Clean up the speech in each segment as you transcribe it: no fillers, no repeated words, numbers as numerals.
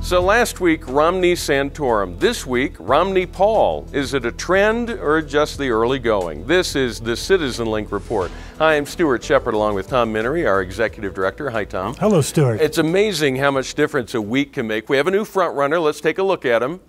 So last week, Romney-Santorum. This week, Romney-Paul. Is it a trend or just the early going? This is the CitizenLink report. Hi, I'm Stuart Shepard along with Tom Minnery, our executive director. Hi, Tom. Hello, Stuart. It's amazing how much difference a week can make. We have a new front runner. Let's take a look at him.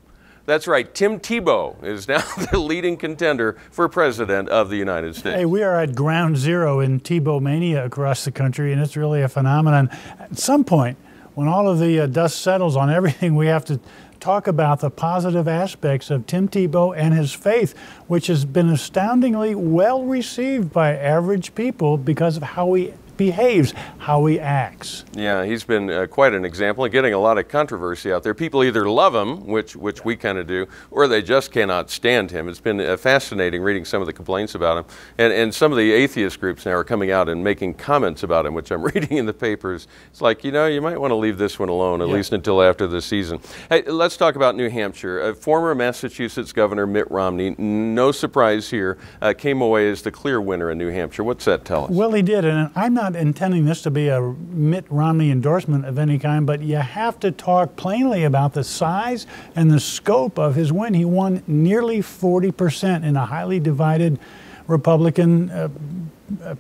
That's right, Tim Tebow is now the leading contender for president of the United States. Hey, we are at ground zero in Tebow mania across the country, and it's really a phenomenon. At some point, when all of the dust settles on everything, we have to talk about the positive aspects of Tim Tebow and his faith, which has been astoundingly well received by average people because of how he behaves, how he acts. Yeah, he's been quite an example and getting a lot of controversy out there. People either love him, which we kind of do, or they just cannot stand him. It's been fascinating reading some of the complaints about him. And some of the atheist groups now are coming out and making comments about him, which I'm reading in the papers. It's like, you know, you might want to leave this one alone, at least until after the season. Hey, let's talk about New Hampshire. Former Massachusetts Governor Mitt Romney, no surprise here, came away as the clear winner in New Hampshire. What's that tell us? Well, he did, and I'm not intending this to be a Mitt Romney endorsement of any kind, but you have to talk plainly about the size and the scope of his win. He won nearly 40% in a highly divided Republican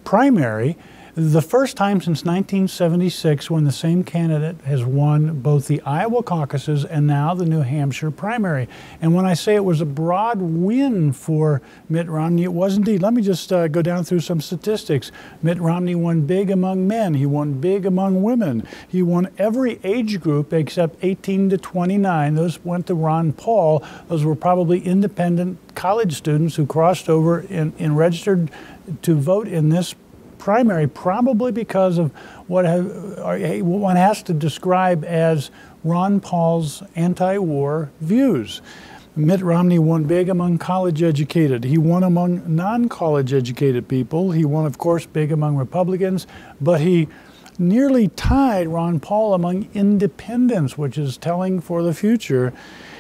primary. The first time since 1976 when the same candidate has won both the Iowa caucuses and now the New Hampshire primary. And when I say it was a broad win for Mitt Romney, it was indeed. Let me just go down through some statistics. Mitt Romney won big among men. He won big among women. He won every age group except 18 to 29. Those went to Ron Paul. Those were probably independent college students who crossed over and registered to vote in this primary, probably because of what one has to describe as Ron Paul's anti-war views. Mitt Romney won big among college educated. He won among non-college educated people. He won, of course, big among Republicans, but he nearly tied Ron Paul among independents, which is telling for the future.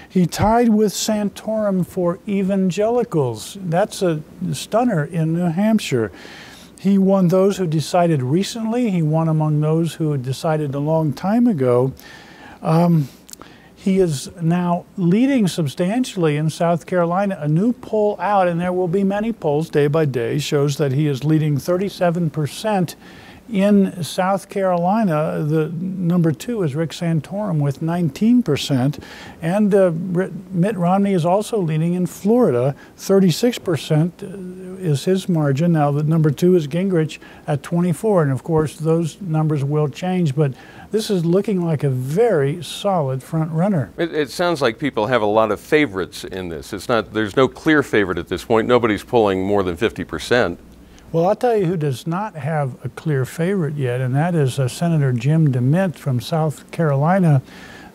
He tied with Santorum for evangelicals. That's a stunner in New Hampshire. He won those who decided recently. He won among those who had decided a long time ago. He is now leading substantially in South Carolina. A new poll out, and there will be many polls day by day, shows that he is leading 37% in South Carolina. The number two is Rick Santorum with 19%. And Mitt Romney is also leading in Florida. 36% is his margin. Now, the number two is Gingrich at 24. And of course, those numbers will change. But this is looking like a very solid front runner. It sounds like people have a lot of favorites in this. There's no clear favorite at this point. Nobody's pulling more than 50%. Well, I'll tell you who does not have a clear favorite yet, and that is Senator Jim DeMint from South Carolina.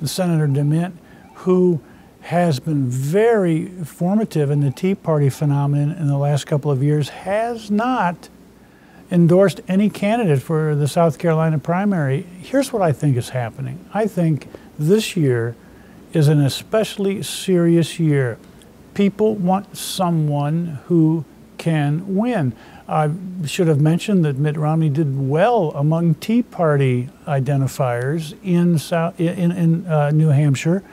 Senator DeMint, who has been very formative in the Tea Party phenomenon in the last couple of years, has not endorsed any candidate for the South Carolina primary. Here's what I think is happening. I think this year is an especially serious year. People want someone who can win. I should have mentioned that Mitt Romney did well among Tea Party identifiers in New Hampshire.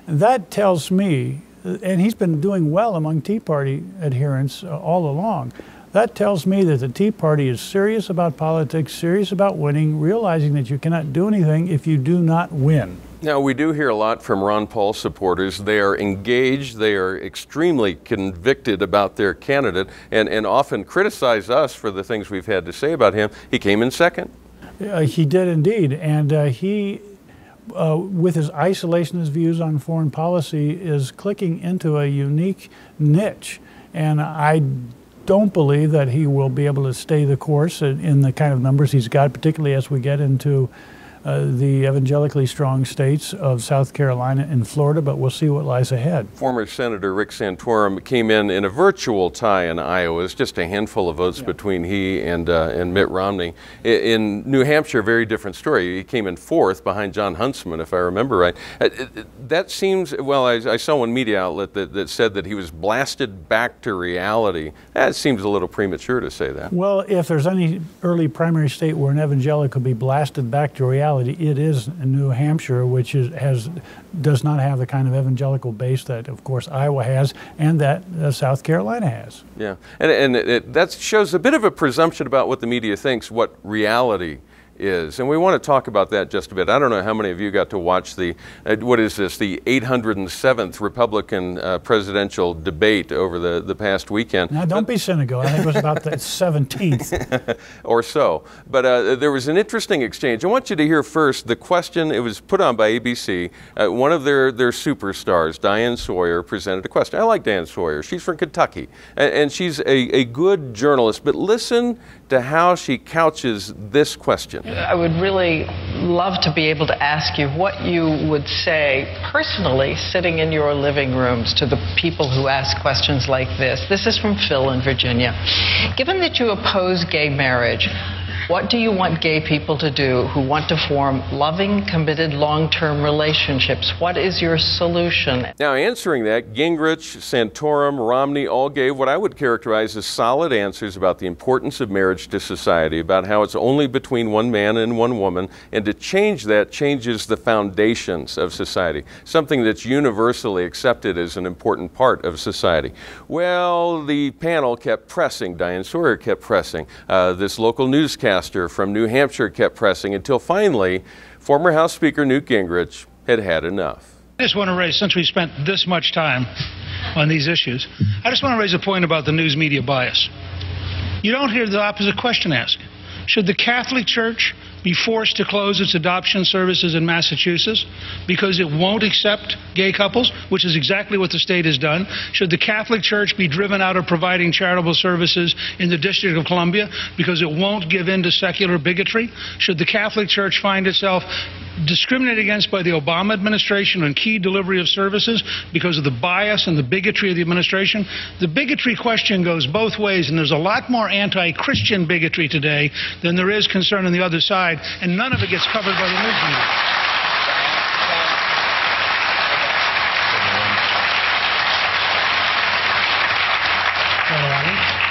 That tells me, and he's been doing well among Tea Party adherents all along, that tells me that the Tea Party is serious about politics, serious about winning, realizing that you cannot do anything if you do not win. Now, we do hear a lot from Ron Paul supporters. They are engaged, they are extremely convicted about their candidate, and often criticize us for the things we've had to say about him. He came in second. He did indeed, and he, with his isolationist views on foreign policy, is clicking into a unique niche. And I don't believe that he will be able to stay the course in the kind of numbers he's got, particularly as we get into the evangelically strong states of South Carolina and Florida, but we'll see what lies ahead. Former Senator Rick Santorum came in a virtual tie in Iowa. It's just a handful of votes between he and Mitt Romney. In New Hampshire, very different story. He came in fourth behind John Huntsman, if I remember right. That seems, well, I saw one media outlet that said that he was blasted back to reality. That seems a little premature to say that. Well, if there's any early primary state where an evangelical could be blasted back to reality, reality, it is New Hampshire, which does not have the kind of evangelical base that, of course, Iowa has and that South Carolina has. Yeah, and that shows a bit of a presumption about what the media thinks, what reality is. And we want to talk about that just a bit. I don't know how many of you got to watch the, what is this, the 807th Republican presidential debate over the past weekend. Now, don't be cynical. I think it was about the 17th. or so. But there was an interesting exchange. I want you to hear first the question. It was put on by ABC. One of their superstars, Diane Sawyer, presented a question. I like Diane Sawyer. She's from Kentucky. And she's a good journalist. But listen to how she couches this question. I would really love to be able to ask you what you would say personally sitting in your living rooms to the people who ask questions like this. This is from Phil in Virginia. Given that you oppose gay marriage, what do you want gay people to do who want to form loving, committed, long-term relationships? What is your solution? Now, answering that, Gingrich, Santorum, Romney all gave what I would characterize as solid answers about the importance of marriage to society, about how it's only between one man and one woman, and to change that changes the foundations of society, something that's universally accepted as an important part of society. Well, the panel kept pressing. Diane Sawyer kept pressing. This local newscaster from New Hampshire kept pressing until finally former House Speaker Newt Gingrich had had enough. I just want to raise, since we spent this much time on these issues, I just want to raise a point about the news media bias. You don't hear the opposite question asked. Should the Catholic Church be forced to close its adoption services in Massachusetts because it won't accept gay couples, which is exactly what the state has done? Should the Catholic Church be driven out of providing charitable services in the District of Columbia because it won't give in to secular bigotry? Should the Catholic Church find itself discriminated against by the Obama administration on key delivery of services because of the bias and the bigotry of the administration? The bigotry question goes both ways, and there's a lot more anti-Christian bigotry today than there is concern on the other side, and none of it gets covered by the news media.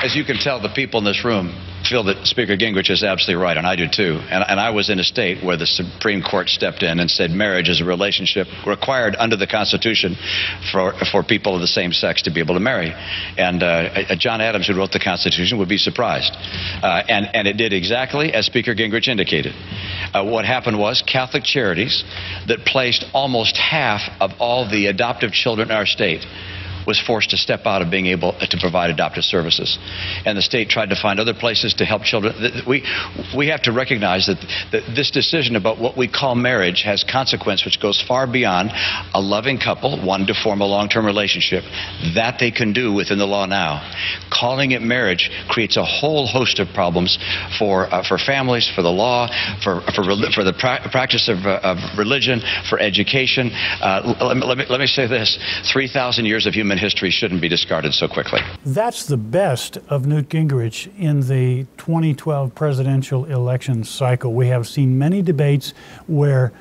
As you can tell, the people in this room feel that Speaker Gingrich is absolutely right, and I do too. And I was in a state where the Supreme Court stepped in and said marriage is a relationship required under the Constitution for people of the same sex to be able to marry. And John Adams, who wrote the Constitution, would be surprised. And it did exactly as Speaker Gingrich indicated. What happened was Catholic Charities that placed almost half of all the adoptive children in our state was forced to step out of being able to provide adoptive services. And the state tried to find other places to help children. We have to recognize that this decision about what we call marriage has consequence which goes far beyond a loving couple wanting to form a long-term relationship. That they can do within the law now. Calling it marriage creates a whole host of problems for families, for the law, for the practice of religion, for education. Let me say this, 3,000 years of human history shouldn't be discarded so quickly. That's the best of Newt Gingrich in the 2012 presidential election cycle. We have seen many debates where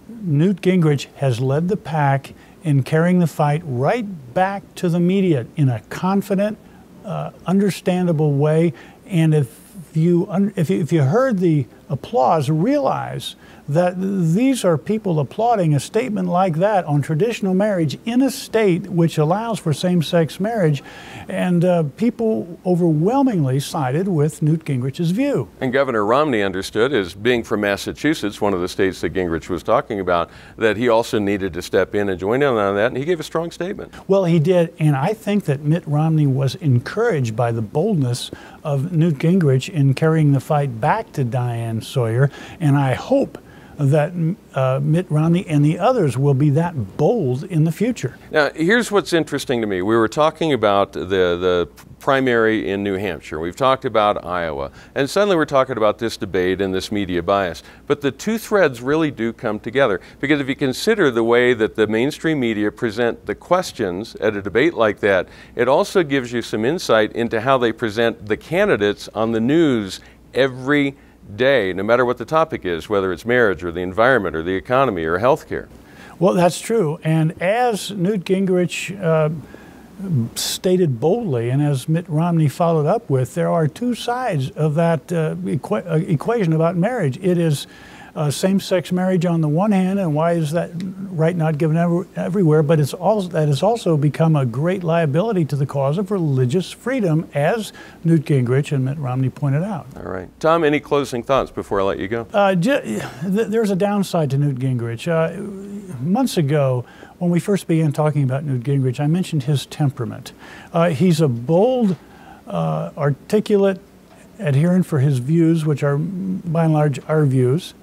Newt Gingrich has led the pack in carrying the fight right back to the media in a confident, understandable way. And if you heard the applause, realize that these are people applauding a statement like that on traditional marriage in a state which allows for same-sex marriage, and people overwhelmingly sided with Newt Gingrich's view. And Governor Romney understood, as being from Massachusetts, one of the states that Gingrich was talking about, that he also needed to step in and join in on that, and he gave a strong statement. Well, he did, and I think that Mitt Romney was encouraged by the boldness of Newt Gingrich in carrying the fight back to Diane Sawyer, and I hope that Mitt Romney and the others will be that bold in the future. Now, here's what's interesting to me. We were talking about the primary in New Hampshire. We've talked about Iowa. And suddenly we're talking about this debate and this media bias. But the two threads really do come together. Because if you consider the way that the mainstream media present the questions at a debate like that, it also gives you some insight into how they present the candidates on the news every day, no matter what the topic is, whether it's marriage or the environment or the economy or healthcare. Well, that's true. And as Newt Gingrich stated boldly, and as Mitt Romney followed up with, there are two sides of that equation about marriage. It is same-sex marriage on the one hand, and why is that right not given everywhere? But that has also become a great liability to the cause of religious freedom, as Newt Gingrich and Mitt Romney pointed out. All right. Tom, any closing thoughts before I let you go? There's a downside to Newt Gingrich. Months ago, when we first began talking about Newt Gingrich, I mentioned his temperament. He's a bold, articulate adherent for his views, which are by and large our views.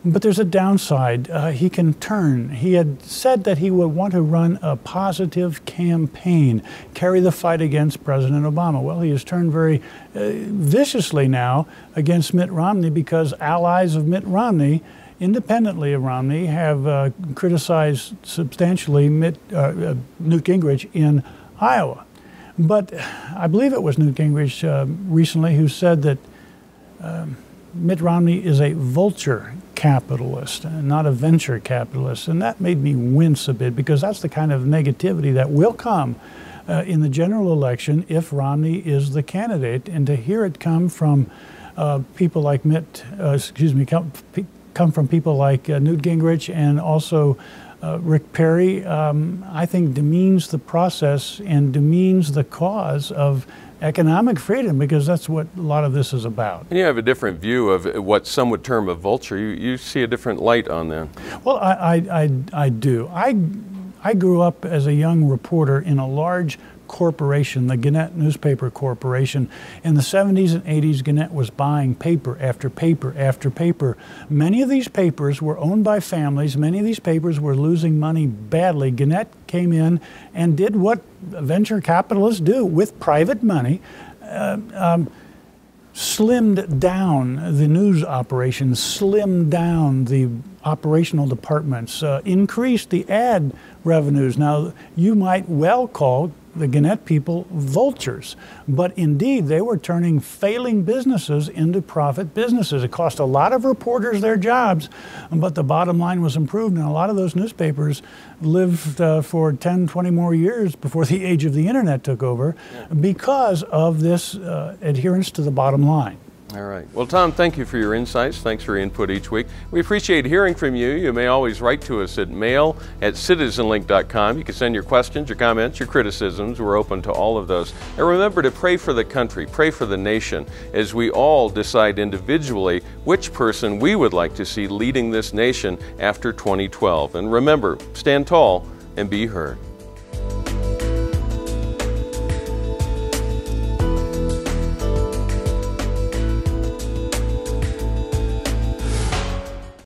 But there's a downside. He can turn. He had said that he would want to run a positive campaign, carry the fight against President Obama. Well, he has turned very viciously now against Mitt Romney, because allies of Mitt Romney, independently of Romney, have criticized substantially Newt Gingrich in Iowa. But I believe it was Newt Gingrich recently who said that Mitt Romney is a vulture capitalist and not a venture capitalist. And that made me wince a bit, because that's the kind of negativity that will come in the general election if Romney is the candidate. And to hear it come from people like come from people like Newt Gingrich and also Rick Perry, I think demeans the process and demeans the cause of economic freedom, because that's what a lot of this is about. And you have a different view of what some would term a vulture. You see a different light on that. Well, I do. I grew up as a young reporter in a large corporation, the Gannett Newspaper Corporation. In the 70s and 80s, Gannett was buying paper after paper after paper. Many of these papers were owned by families. Many of these papers were losing money badly. Gannett came in and did what venture capitalists do with private money, slimmed down the news operations, slimmed down the operational departments, increased the ad revenues. Now, you might well call the Gannett people vultures, but indeed they were turning failing businesses into profit businesses. It cost a lot of reporters their jobs, but the bottom line was improved, and a lot of those newspapers lived for 10, 20 more years before the age of the internet took over, because of this adherence to the bottom line. All right. Well, Tom, thank you for your insights. Thanks for your input each week. We appreciate hearing from you. You may always write to us at mail@citizenlink.com. You can send your questions, your comments, your criticisms. We're open to all of those. And remember to pray for the country, pray for the nation, as we all decide individually which person we would like to see leading this nation after 2012. And remember, stand tall and be heard.